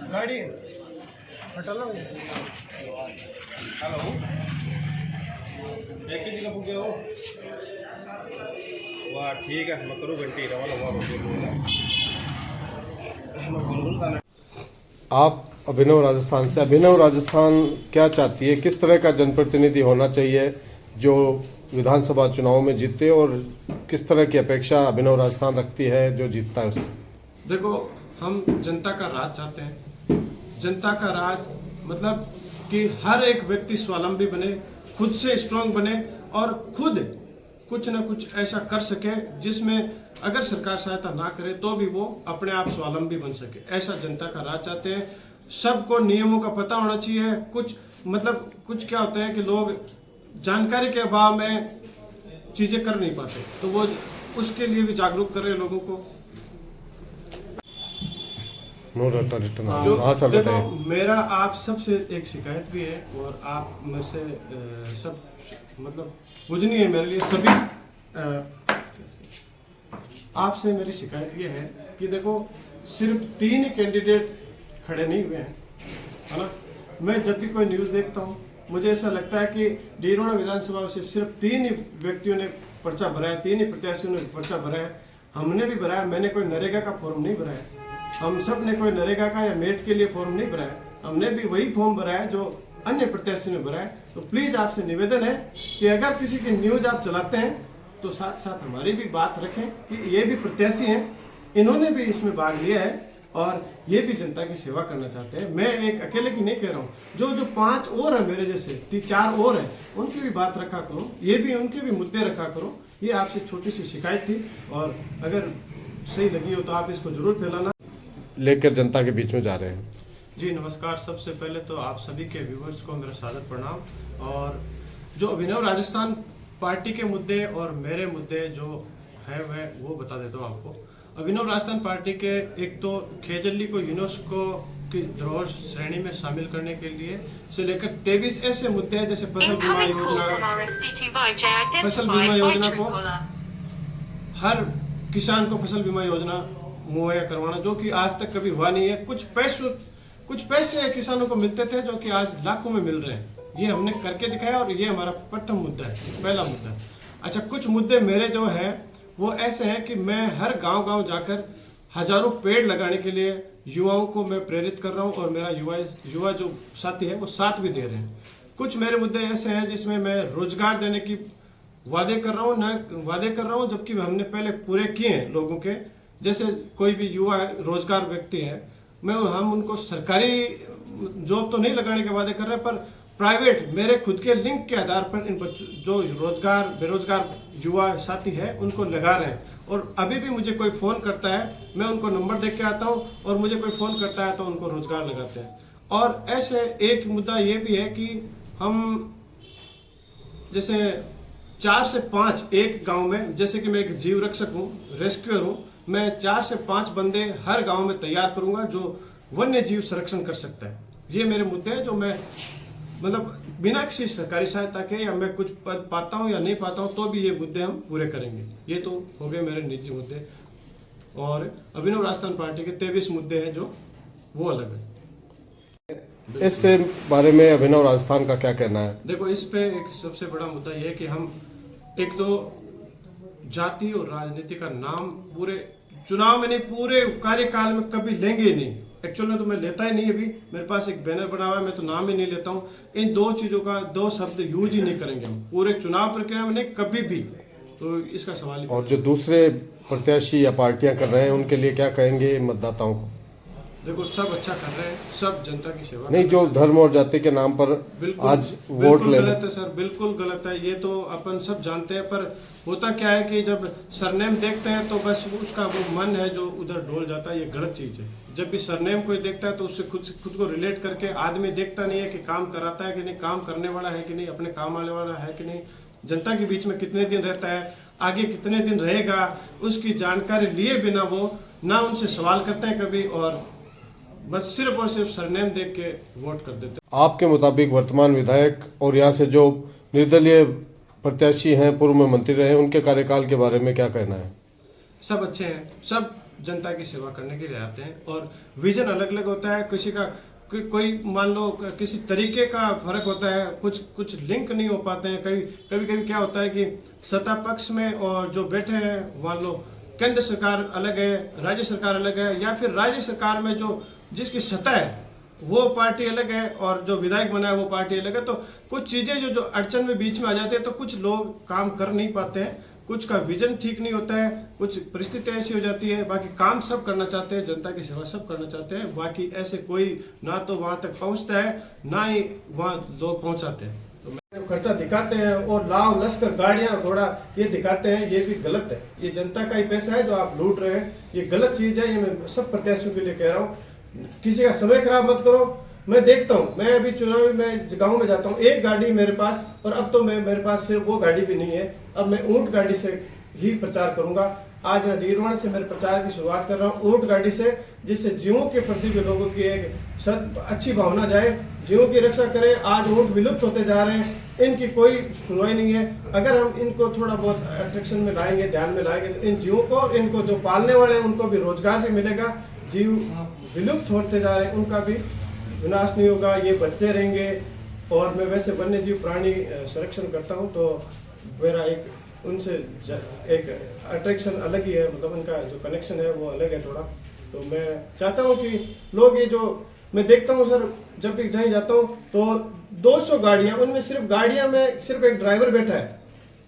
गाड़ी हटल हेलो एक ही जगह पुगे हो वाह ठीक है मैं करूँ घंटी आप अभिनव राजस्थान से, अभिनव राजस्थान क्या चाहती है, किस तरह का जनप्रतिनिधि होना चाहिए जो विधानसभा चुनाव में जीते, और किस तरह की अपेक्षा अभिनव राजस्थान रखती है जो जीतता है उससे? देखो, हम जनता का राज चाहते हैं। जनता का राज मतलब कि हर एक व्यक्ति स्वावलंबी बने, खुद से स्ट्रांग बने और खुद कुछ न कुछ ऐसा कर सके जिसमें अगर सरकार सहायता ना करे तो भी वो अपने आप स्वावलंबी बन सके। ऐसा जनता का राज चाहते हैं। सबको नियमों का पता होना चाहिए। कुछ क्या होते हैं कि लोग जानकारी के अभाव में चीजें कर नहीं पाते, तो वो उसके लिए भी जागरूक कर रहे हैं लोगों को। सर देखो, मेरा आप सबसे एक शिकायत भी है और आप मेरे से सब मतलब पूजनीय है मेरे लिए सभी। आपसे मेरी शिकायत ये है कि देखो, सिर्फ 3 कैंडिडेट खड़े नहीं हुए हैं, है ना। मैं जब भी कोई न्यूज़ देखता हूँ मुझे ऐसा लगता है कि डीरोना विधानसभा से सिर्फ 3 ही व्यक्तियों ने पर्चा भरा है, 3 ही प्रत्याशियों ने पर्चा भरा है। हमने भी भरा है, मैंने कोई नरेगा का फॉर्म नहीं भरा है। हम सब ने कोई नरेगा का या मेट के लिए फॉर्म नहीं भरा है। हमने भी वही फॉर्म भरा है जो अन्य प्रत्याशियों ने भरा है। तो प्लीज आपसे निवेदन है कि अगर किसी की न्यूज आप चलाते हैं तो साथ साथ हमारी भी बात रखें कि ये भी प्रत्याशी हैं, इन्होंने भी इसमें भाग लिया है और ये भी जनता की सेवा करना चाहते हैं। मैं एक अकेले की नहीं कह रहा हूँ, जो 5 और है मेरे जैसे 4 और है, उनकी भी बात रखा करो, ये भी उनके भी मुद्दे रखा करो। ये आपसे छोटी सी शिकायत थी और अगर सही लगी हो तो आप इसको जरूर फैलाना। लेकर जनता के बीच में जा रहे हैं। जी नमस्कार। सबसे पहले तो आप सभी के व्यूवर्स को मेरा सादर प्रणाम। और जो अभिनव राजस्थान पार्टी के मुद्दे और मेरे मुद्दे जो है वो बता देता हूँ आपको। अभिनव राजस्थान पार्टी के एक तो खेजल्ली को यूनेस्को की धरोहर श्रेणी में शामिल करने के लिए से लेकर 23 ऐसे मुद्दे हैं, जैसे फसल बीमा योजना को हर किसान को फसल बीमा योजना मुहैया करवाना, जो कि आज तक कभी हुआ नहीं है। कुछ पैसे किसानों को मिलते थे जो कि आज लाखों में मिल रहे हैं। ये हमने करके दिखाया और ये हमारा प्रथम मुद्दा है, पहला मुद्दा। अच्छा, कुछ मुद्दे मेरे जो है वो ऐसे हैं कि मैं हर गांव जाकर हजारों पेड़ लगाने के लिए युवाओं को मैं प्रेरित कर रहा हूं और मेरा युवा जो साथी है वो साथ भी दे रहे हैं। कुछ मेरे मुद्दे ऐसे हैं जिसमें मैं रोजगार देने की वादे कर रहा हूं जबकि हमने पहले पूरे किए हैं लोगों के। जैसे कोई भी युवा रोजगार व्यक्ति है, हम उनको सरकारी जॉब तो नहीं लगाने के वादे कर रहे हैं, पर प्राइवेट मेरे खुद के लिंक के आधार पर इन जो बेरोजगार युवा साथी है उनको लगा रहे हैं। और अभी भी मुझे कोई फोन करता है, मैं उनको नंबर देख के आता हूँ और मुझे कोई फोन करता है तो उनको रोजगार लगाते हैं। और ऐसे एक मुद्दा ये भी है कि हम जैसे 4 से 5 एक गांव में, जैसे कि मैं एक जीव रक्षक हूँ, रेस्क्यूअर हूँ, मैं 4 से 5 बंदे हर गांव में तैयार करूंगा जो वन्य जीव संरक्षण कर सकता है। ये मेरे मुद्दे हैं जो मैं मतलब बिना किसी सरकारी सहायता के, या मैं कुछ पद पाता हूं या नहीं पाता हूं तो भी ये मुद्दे हम पूरे करेंगे। ये तो हो गए मेरे निजी मुद्दे। और अभिनव राजस्थान पार्टी के 23 मुद्दे हैं जो वो अलग है। इस बारे में अभिनव राजस्थान का क्या कहना है? देखो, इस पे एक सबसे बड़ा मुद्दा ये है कि हम एक तो जाति और राजनीति का नाम पूरे चुनाव में नहीं, पूरे कार्यकाल में कभी लेंगे ही नहीं। एक्चुअल में तो मैं लेता ही नहीं। अभी मेरे पास एक बैनर बना हुआ है, मैं तो नाम ही नहीं लेता हूँ। इन 2 चीजों का 2 शब्द यूज ही नहीं करेंगे हम पूरे चुनाव प्रक्रिया में, नहीं कभी भी। तो इसका सवाल ही। और जो दूसरे प्रत्याशी या पार्टियां कर रहे हैं उनके लिए क्या कहेंगे मतदाताओं को? देखो सब अच्छा कर रहे हैं, सब जनता की सेवा नहीं, जो धर्म और जाति के नाम पर आज वोट ले गलत है सर, बिल्कुल गलत है। ये तो अपन सब जानते हैं, पर होता क्या है कि जब सरनेम देखते हैं तो बस उसका वो मन है जो उधर डोल जाता है। ये गलत चीज है। जब भी सरनेम कोई देखता है तो उससे खुद को रिलेट करके आदमी देखता नहीं है कि काम कराता है कि नहीं, काम करने वाला है कि नहीं, अपने काम आने वाला है कि नहीं, जनता के बीच में कितने दिन रहता है, आगे कितने दिन रहेगा, उसकी जानकारी लिए बिना वो ना उनसे सवाल करते हैं कभी, और बस सिर्फ और सिर्फ सरनेम देख के वोट कर देते हैं। आपके मुताबिक वर्तमान विधायक और यहाँ से जो निर्दलीय प्रत्याशी हैं, पूर्व में मंत्री रहे, उनके कार्यकाल के बारे में क्या कहना है? सब अच्छे हैं, सब जनता की सेवा करने के लिए आते हैं, और विजन अलग अलग होता है। किसी का कोई मान लो किसी तरीके का फर्क होता है, कुछ लिंक नहीं हो पाते हैं। कभी क्या होता है कि सत्ता पक्ष में और जो बैठे हैं, मान लो केंद्र सरकार अलग है, राज्य सरकार अलग है, या फिर राज्य सरकार में जो जिसकी सत्ता है वो पार्टी अलग है और जो विधायक बना है वो पार्टी अलग है। तो कुछ चीजें जो अड़चन में बीच में आ जाती है, तो कुछ लोग काम कर नहीं पाते हैं, कुछ का विजन ठीक नहीं होता है, कुछ परिस्थितियां ऐसी हो जाती है। बाकी काम सब करना चाहते हैं, जनता की सेवा सब करना चाहते हैं। बाकी ऐसे कोई ना तो वहां तक पहुंचता है, ना ही वहां लोग पहुंचाते हैं। तो खर्चा दिखाते हैं और लाव लश्कर गाड़ियां घोड़ा ये दिखाते हैं, ये भी गलत है। ये जनता का ही पैसा है जो आप लूट रहे हैं, ये गलत चीज है। ये मैं सब प्रत्याशियों के लिए कह रहा हूँ, किसी का समय खराब मत करो। मैं देखता हूँ, मैं अभी चुनावी में गाँव में जाता हूँ, एक गाड़ी मेरे पास, और अब तो मेरे पास सिर्फ वो गाड़ी भी नहीं है। अब मैं ऊंट गाड़ी से ही प्रचार करूंगा। आज यहाँ डीरवाण से मेरे प्रचार की शुरुआत कर रहा हूँ ऊंट गाड़ी से, जिससे जीवों के प्रति भी लोगों की एक अच्छी भावना जाए, जीवों की रक्षा करें। आज ऊंट विलुप्त होते जा रहे हैं, इनकी कोई सुनवाई नहीं है। अगर हम इनको थोड़ा बहुत अट्रैक्शन में लाएंगे, ध्यान में लाएंगे, तो इन जीवों को, इनको जो पालने वाले हैं उनको भी रोजगार भी मिलेगा। जीव विलुप्त होते जा रहे हैं, उनका भी विनाश नहीं होगा, ये बचते रहेंगे। और मैं वैसे वन्य जीव प्राणी संरक्षण करता हूँ, तो मेरा एक उनसे एक अट्रैक्शन अलग ही है, मतलब उनका जो कनेक्शन है वो अलग है थोड़ा। तो मैं चाहता हूँ कि लोग, ये जो मैं देखता हूँ सर, जब भी कहीं जाता हूँ तो 200 गाड़ियां, उनमें सिर्फ गाड़ियां में सिर्फ एक ड्राइवर बैठा है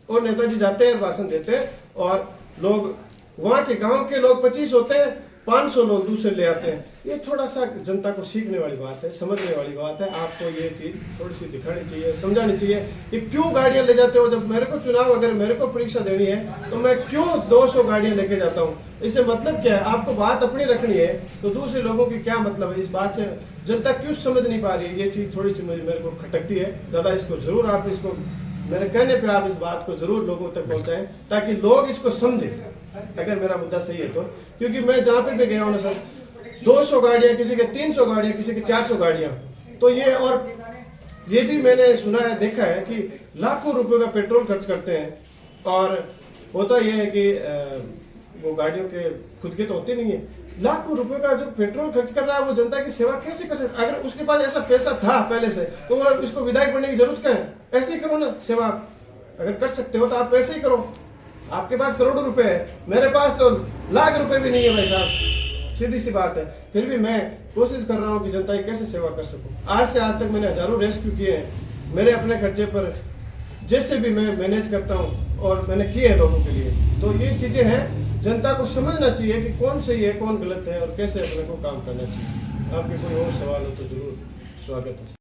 और नेताजी जाते हैं, भाषण देते हैं, और लोग वहां के गांव के लोग 25 होते हैं, 500 लोग दूसरे ले आते हैं। ये थोड़ा सा जनता को सीखने वाली बात है, समझने वाली बात है। आपको ये चीज थोड़ी सी दिखानी चाहिए, समझानी चाहिए कि क्यों गाड़ियां ले जाते हो। जब मेरे को चुनाव, अगर मेरे को परीक्षा देनी है, तो मैं क्यों 200 गाड़ियां लेके जाता हूँ? इससे मतलब क्या है? आपको बात अपनी रखनी है, तो दूसरे लोगों की क्या मतलब है? इस बात से जनता क्यों समझ नहीं पा रही है? ये चीज थोड़ी सी मेरे को खटकती है। दादा, इसको जरूर आप, इसको मेरे कहने पे आप इस बात को जरूर लोगों तक पहुंचाएं, ताकि लोग इसको समझें, अगर मेरा मुद्दा सही है तो। क्योंकि मैं जहां पे भी गया हूं ना सर, 200 गाड़ियां, किसी के 300 गाड़ियां, किसी के 400 गाड़ियां, तो ये, और ये भी मैंने सुना है, देखा है कि लाखों रुपए का पेट्रोल खर्च करते हैं। और होता यह है कि वो गाड़ियों के खुद के तो होते नहीं है, लाखों रुपए का जो पेट्रोल खर्च कर रहा है, वो जनता की सेवा कैसे कर सकता? अगर उसके पास ऐसा पैसा था पहले से, तो वो उसको विधायक बनने की जरूरत क्या है? ऐसे ही करो ना सेवा, अगर कर सकते हो तो आप ऐसे ही करो। आपके पास करोड़ों रुपए है, मेरे पास तो लाख रुपए भी नहीं है भाई साहब, सीधी सी बात है। फिर भी मैं कोशिश कर रहा हूँ कि जनता की कैसे सेवा कर सकूं। आज से आज तक मैंने हजारों रेस्क्यू किए हैं, मेरे अपने खर्चे पर, जैसे भी मैं मैनेज करता हूँ, और मैंने किए हैं लोगों के लिए। तो ये चीजें हैं, जनता को समझना चाहिए कि कौन सही है, कौन गलत है, और कैसे अपने को काम करना चाहिए। आपके कोई और सवाल हो तो जरूर स्वागत है।